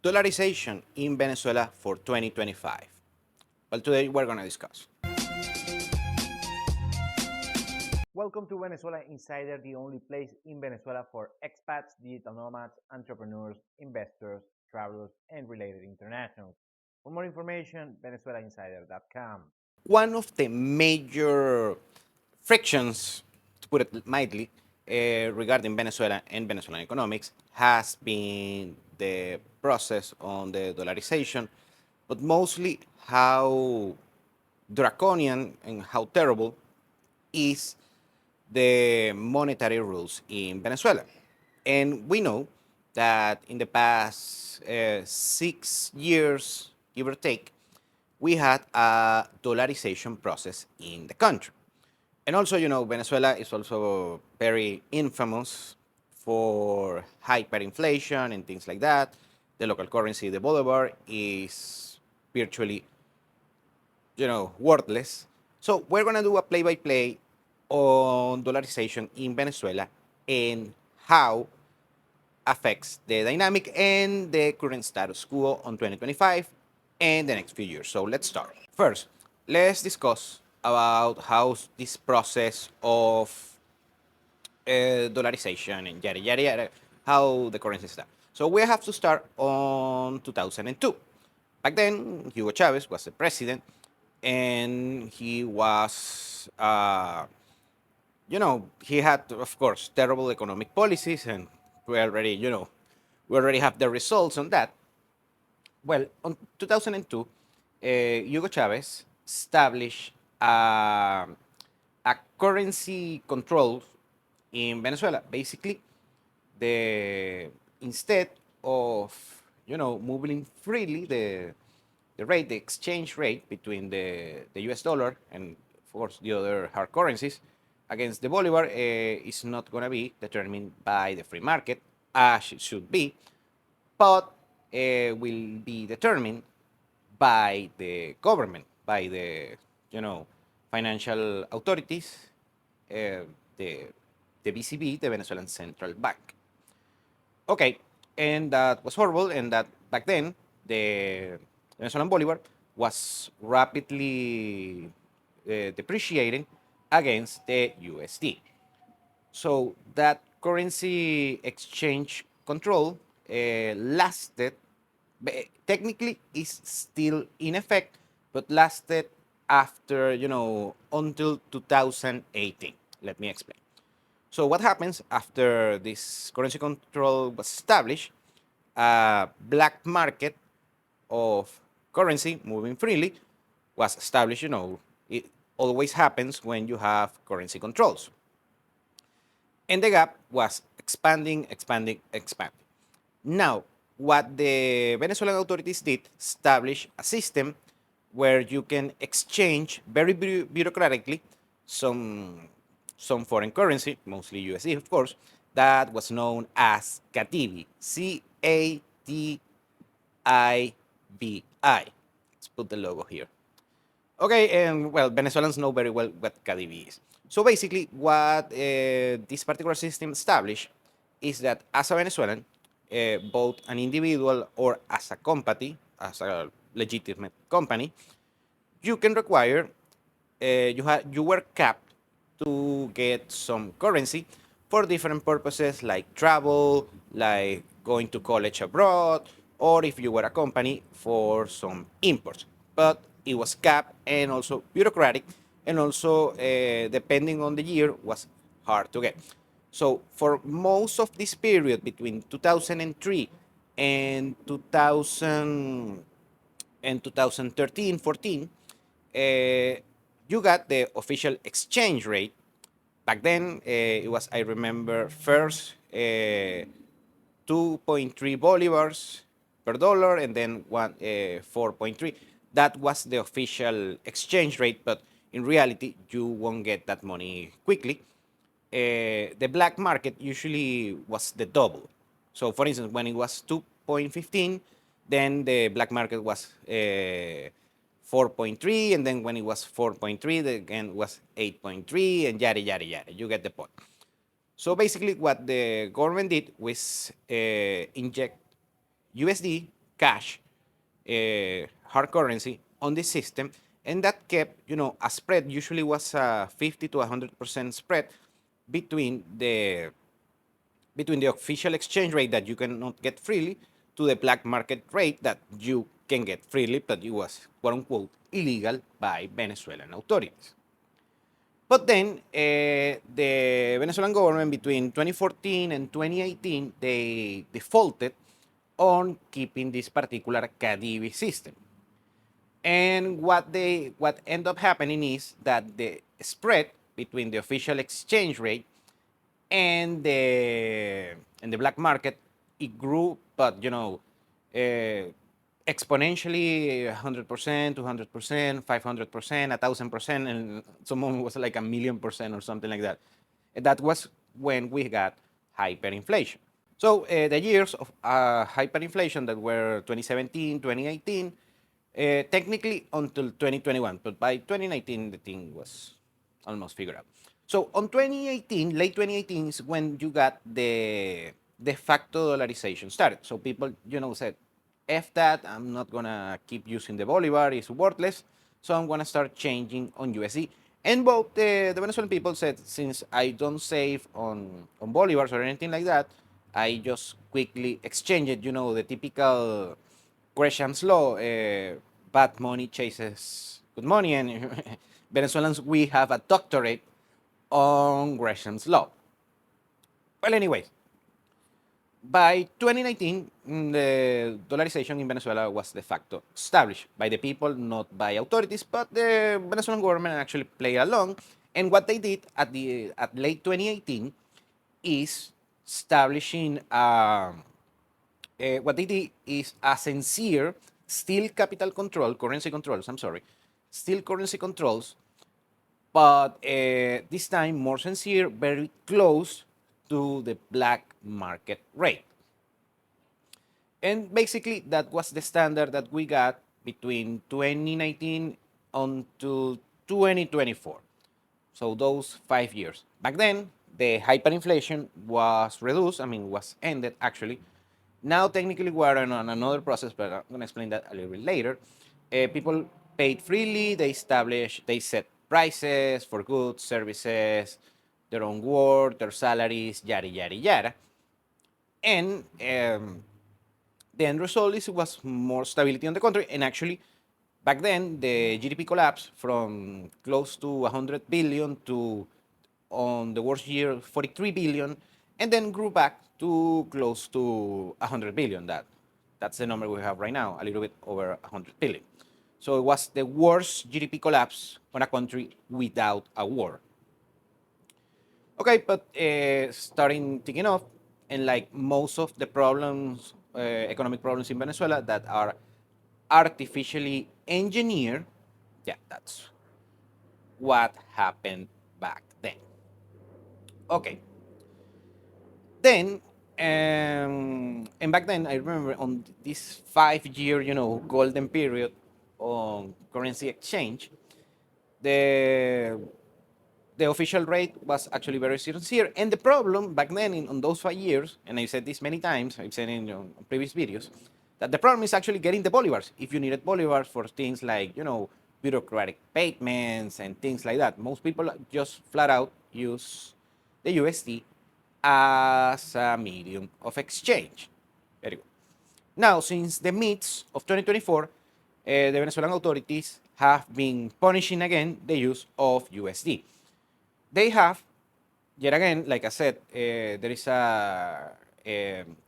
Dollarization in Venezuela for 2025. Well, today we're going to discuss. Welcome to Venezuela Insider, the only place in Venezuela for expats, digital nomads, entrepreneurs, investors, travelers, and related internationals. For more information, venezuelainsider.com. One of the major frictions, to put it mildly, regarding Venezuela and Venezuelan economics has been the process on the dollarization, but mostly how draconian and how terrible is the monetary rules in Venezuela. And we know that in the past 6 years, give or take, we had a dollarization process in the country. And also, Venezuela is also very infamous for hyperinflation and things like that. The local currency, the bolivar, is virtually, worthless. So we're gonna do a play-by-play on dollarization in Venezuela and how affects the dynamic and the current status quo on 2025 and the next few years. So let's start. First, let's discuss about how this process of dollarization and yada yada yada, how the currency started. So we have to start on 2002. Back then, Hugo Chavez was the president, and he was, he had, of course, terrible economic policies, and we already, we already have the results on that. Well, on 2002, Hugo Chavez established a currency control in Venezuela. Basically, the instead of moving freely the exchange rate between the US dollar and of course the other hard currencies against the bolivar is not going to be determined by the free market as it should be, but will be determined by the government, by the financial authorities, uh, the the BCB, the Venezuelan Central Bank. Okay, and that was horrible, and that back then the Venezuelan bolivar was rapidly depreciating against the USD. So that currency exchange control lasted, technically is still in effect, but lasted after, until 2018. Let me explain. So what happens after this currency control was established? A black market of currency moving freely was established. It always happens when you have currency controls. And the gap was expanding, expanding, expanding. Now, what the Venezuelan authorities did, establish a system where you can exchange very bureaucratically some some foreign currency, mostly USD, of course, that was known as CATIBI, CATIBI. Let's put the logo here. Okay, and well, Venezuelans know very well what CADIB is. So basically, what this particular system established is that as a Venezuelan, both an individual or as a company, as a legitimate company, you can require, you were capped to get some currency for different purposes like travel, like going to college abroad, or if you were a company for some imports. But it was capped and also bureaucratic, and also depending on the year was hard to get. So for most of this period between 2003 and 2000 and 2013 14, you got the official exchange rate. Back then, it was, I remember, first 2.3 bolivars per dollar, and then 4.3. That was the official exchange rate, but in reality, you won't get that money quickly. The black market usually was the double. So, for instance, when it was 2.15, then the black market was 4.3, and then when it was 4.3, the again was 8.3, and yada yada yada. You get the point. So basically, what the government did was inject USD cash, hard currency on the system, and that kept, a spread. Usually was a 50 to 100% spread between the official exchange rate that you cannot get freely to the black market rate that you can get freely, but it was quote unquote illegal by Venezuelan authorities. But then the Venezuelan government between 2014 and 2018, they defaulted on keeping this particular CADIVI system. And what ended up happening is that the spread between the official exchange rate and the black market, it grew, but uh, exponentially 100%, 200%, 500%, 1,000%, and some moment was like 1,000,000% or something like that. And that was when we got hyperinflation. So the years of hyperinflation that were 2017, 2018, technically until 2021, but by 2019 the thing was almost figured out. So on 2018, late 2018 is when you got the de facto dollarization started. So people, said, F that, I'm not gonna keep using the Bolivar, it's worthless, so I'm gonna start changing on USD. And both the Venezuelan people said, since I don't save on Bolivars or anything like that, I just quickly exchange it, the typical Gresham's law, bad money chases good money, and Venezuelans, we have a doctorate on Gresham's law. Well, anyway, by 2019, the dollarization in Venezuela was de facto established by the people, not by authorities, but the Venezuelan government actually played along. And what they did at late 2018 is establishing what they did is a sincere still capital control, currency controls, I'm sorry, still currency controls, but this time more sincere, very close to the black market rate. And basically, that was the standard that we got between 2019 until 2024. So those 5 years. Back then, the hyperinflation was reduced, was ended actually. Now, technically, we are on another process, but I'm going to explain that a little bit later. People paid freely, they set prices for goods, services, their own work, their salaries, yada, yada, yada. And the end result is it was more stability in the country. And actually, back then, the GDP collapsed from close to 100 billion to, on the worst year, 43 billion, and then grew back to close to 100 billion. That's the number we have right now, a little bit over 100 billion. So it was the worst GDP collapse on a country without a war. Okay, but starting ticking off, and like most of the problems, economic problems in Venezuela that are artificially engineered, yeah, that's what happened back then. Okay, then, and back then I remember on this 5 year, golden period on currency exchange, the the official rate was actually very sincere. And the problem back then on those 5 years, and I've said this many times, I've said in previous videos, that the problem is actually getting the bolivars. If you needed bolivars for things like, bureaucratic payments and things like that, most people just flat out use the USD as a medium of exchange. Very good. Now, since the midst of 2024, the Venezuelan authorities have been punishing again the use of USD. They have, yet again, like I said, there is a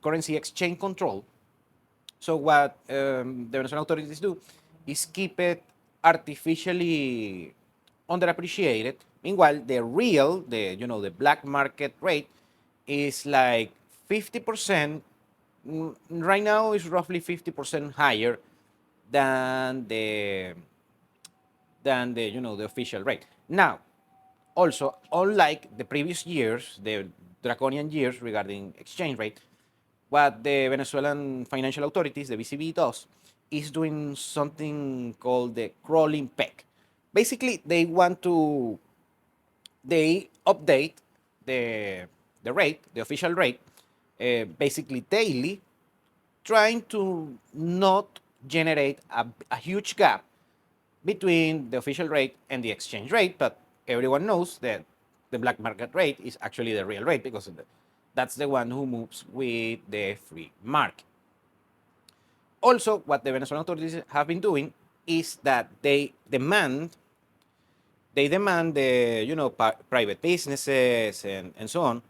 currency exchange control. So what the Venezuelan authorities do is keep it artificially underappreciated. Meanwhile, the real, the black market rate is like 50%. Right now is roughly 50% higher than the official rate. Now, also, unlike the previous years, the draconian years regarding exchange rate, what the Venezuelan financial authorities, the VCB, does is doing something called the crawling peg. Basically, they update the rate, the official rate, basically daily trying to not generate a huge gap between the official rate and the exchange rate, but everyone knows that the black market rate is actually the real rate because that's the one who moves with the free market. Also, what the Venezuelan authorities have been doing is that they demand the private businesses and so on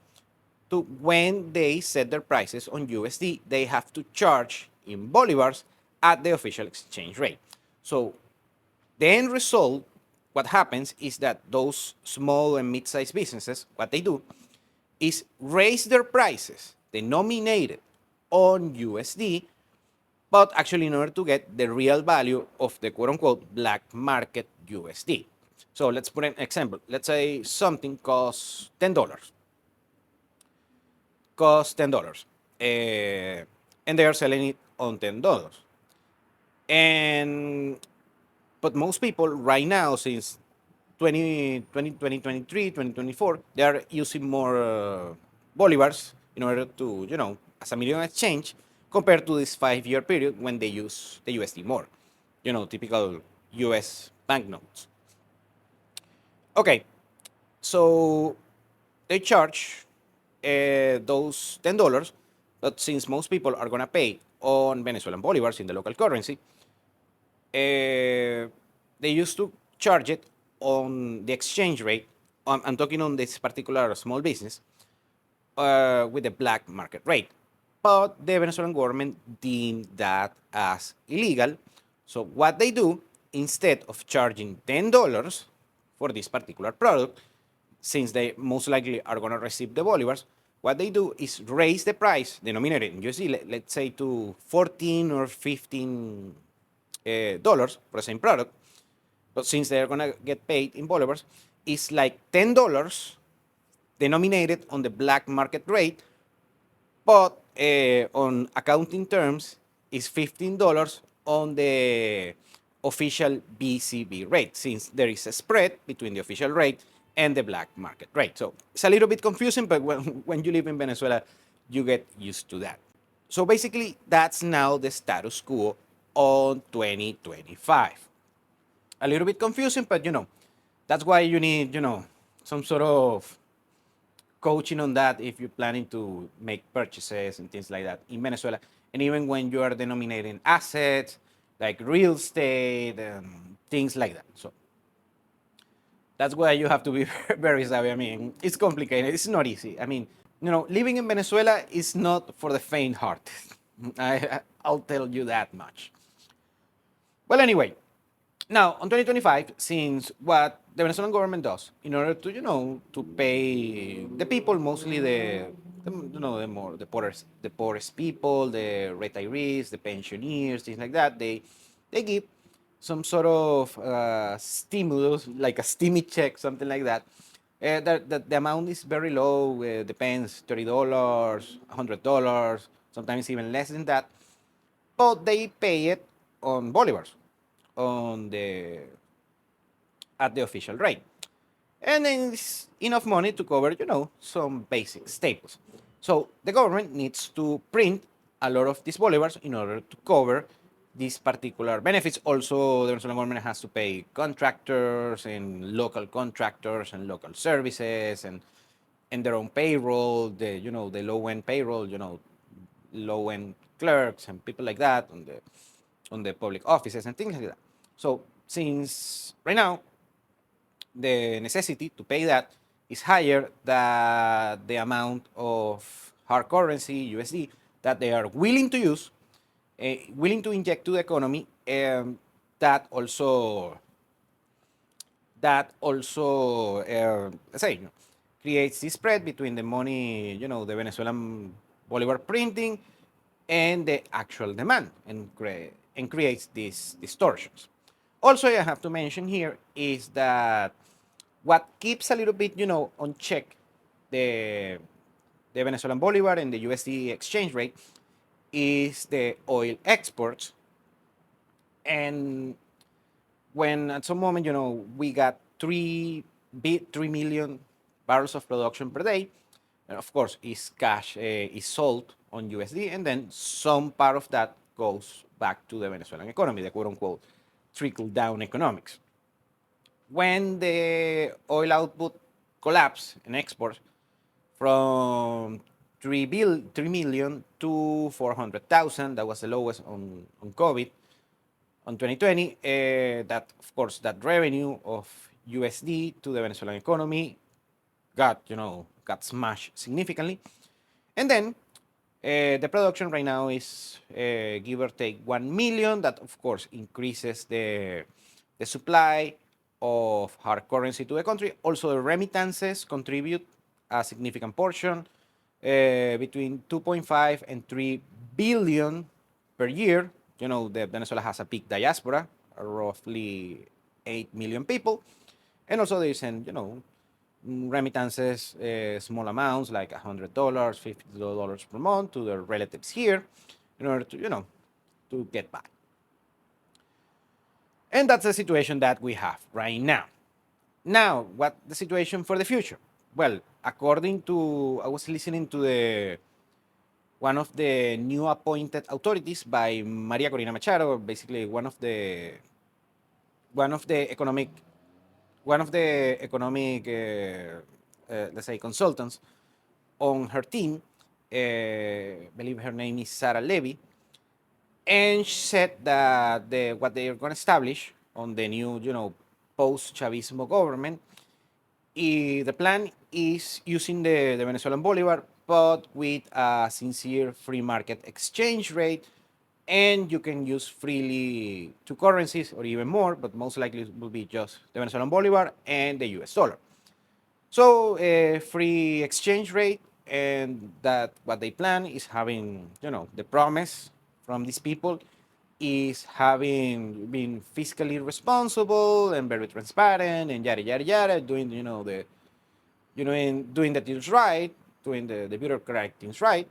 to, when they set their prices on USD, they have to charge in bolivars at the official exchange rate. So the end result, what happens is that those small and mid-sized businesses, what they do is raise their prices denominated on USD, but actually in order to get the real value of the quote unquote black market USD. So let's put an example. Let's say something costs $10. Costs $10. And they are selling it on $10. And but most people right now, since 2023, they are using more bolivars in order to, as a medium of exchange, compared to this 5 year period when they use the USD more, typical US banknotes. Okay, so they charge those $10, but since most people are going to pay on Venezuelan bolivars in the local currency, they used to charge it on the exchange rate. I'm talking on this particular small business with the black market rate. But the Venezuelan government deemed that as illegal. So what they do, instead of charging $10 for this particular product, since they most likely are going to receive the bolivars, what they do is raise the price denominated in USD, let's say to 14 or 15 dollars for the same product. But since they're going to get paid in bolivars, it's like $10 denominated on the black market rate, but on accounting terms, is $15 on the official BCB rate, since there is a spread between the official rate and the black market rate. So it's a little bit confusing, but when you live in Venezuela, you get used to that. So basically, that's now the status quo on 2025. A little bit confusing, but that's why you need, some sort of coaching on that if you're planning to make purchases and things like that in Venezuela. And even when you are denominating assets like real estate and things like that. So that's why you have to be very savvy. I mean, it's complicated. It's not easy. I mean, living in Venezuela is not for the faint-hearted. I'll tell you that much. Well, anyway, now on 2025, since what the Venezuelan government does in order to, to pay the people, mostly the poorest people, the retirees, the pensioners, things like that, they give some sort of stimulus, like a stimmy check, something like that. That the amount is very low. Depends, $30, $100, sometimes even less than that. But they pay it on bolivars, on the at the official rate. And then it's enough money to cover, some basic staples. So the government needs to print a lot of these bolivars in order to cover these particular benefits. Also, the Venezuelan government has to pay contractors and local contractors and local services and their own payroll, the low end payroll, low end clerks and people like that on the public offices and things like that. So since right now the necessity to pay that is higher than the amount of hard currency USD that they are willing to use, willing to inject to the economy, that also let's say, creates this spread between the money, the Venezuelan bolivar printing and the actual demand, and creates these distortions. Also, I have to mention here is that what keeps a little bit, on check the the Venezuelan bolivar and the USD exchange rate is the oil exports. And when at some moment, we got 3 million barrels of production per day, and of course, is cash is sold on USD, and then some part of that goes back to the Venezuelan economy, the quote unquote trickle down economics. When the oil output collapsed in exports from 3 million to 400,000, that was the lowest on COVID on 2020. That, of course, that revenue of USD to the Venezuelan economy got smashed significantly. And then the production right now is give or take 1 million. That, of course, increases the supply of hard currency to the country. Also, the remittances contribute a significant portion, between 2.5 and 3 billion per year. The Venezuela has a big diaspora, roughly 8 million people. And also there's remittances, small amounts like $100, $50 per month to their relatives here in order to, to get by. And that's the situation that we have right now. Now, what the situation for the future? Well, according to, I was listening to the one of the new appointed authorities by Maria Corina Machado, basically one of the economic one of the economic let's say consultants on her team. I believe her name is Sarah Levy, and she said that what they are going to establish on the new, post-Chavismo government, the plan is using the Venezuelan bolivar, but with a sincere free market exchange rate, and you can use freely two currencies or even more, but most likely it will be just the Venezuelan bolivar and the US dollar. So free exchange rate, and that what they plan is having, the promise from these people is having been fiscally responsible and very transparent and yada yada yada, doing doing the things right, doing the bureaucratic things right.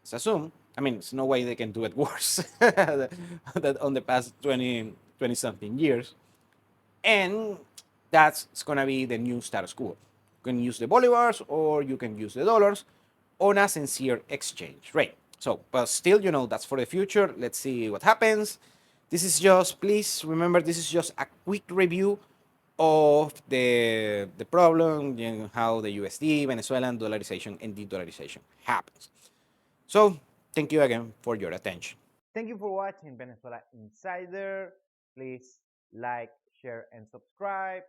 Let's assume. I mean, there's no way they can do it worse that on the past 20 something years. And that's going to be the new status quo. You can use the bolivars or you can use the dollars on a sincere exchange rate. So, but still, that's for the future. Let's see what happens. This is just, please remember, this is just a quick review of the problem and how the USD, Venezuelan dollarization, and de-dollarization happens. So, thank you again for your attention. Thank you for watching Venezuela Insider. Please like, share, and subscribe.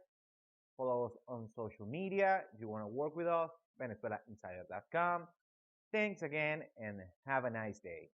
Follow us on social media. If you want to work with us, venezuelainsider.com. Thanks again and have a nice day.